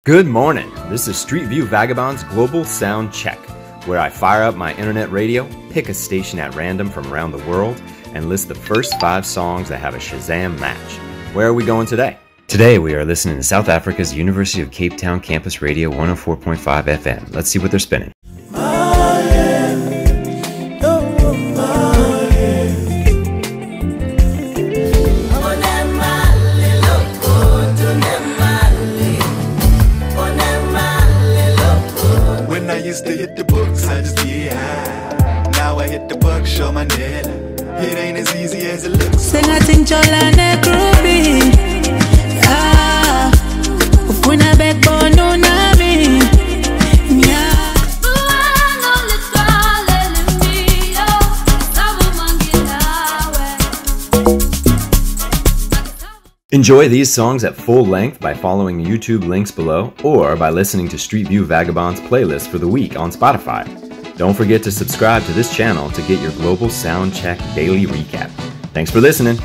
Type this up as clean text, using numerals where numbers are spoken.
Good morning. This is Streetview Vagabond's Global Sound Check, where I fire up my internet radio, pick a station at random from around the world, and list the first 5 songs that have a Shazam match. Where are we going today? Today we are listening to South Africa's University of Cape Town Campus Radio 104.5 FM. Let's see what they're spinning. Used to hit the books, I just get high. Now I hit the buck, show my net. It ain't as easy as it looks. Sing a ting chola ne groovy. Ah, ufuna backbone no nami. Yeah. Enjoy these songs at full length by following YouTube links below or by listening to Streetview Vagabond's playlist for the week on Spotify. Don't forget to subscribe to this channel to get your Global Sound Check daily recap. Thanks for listening.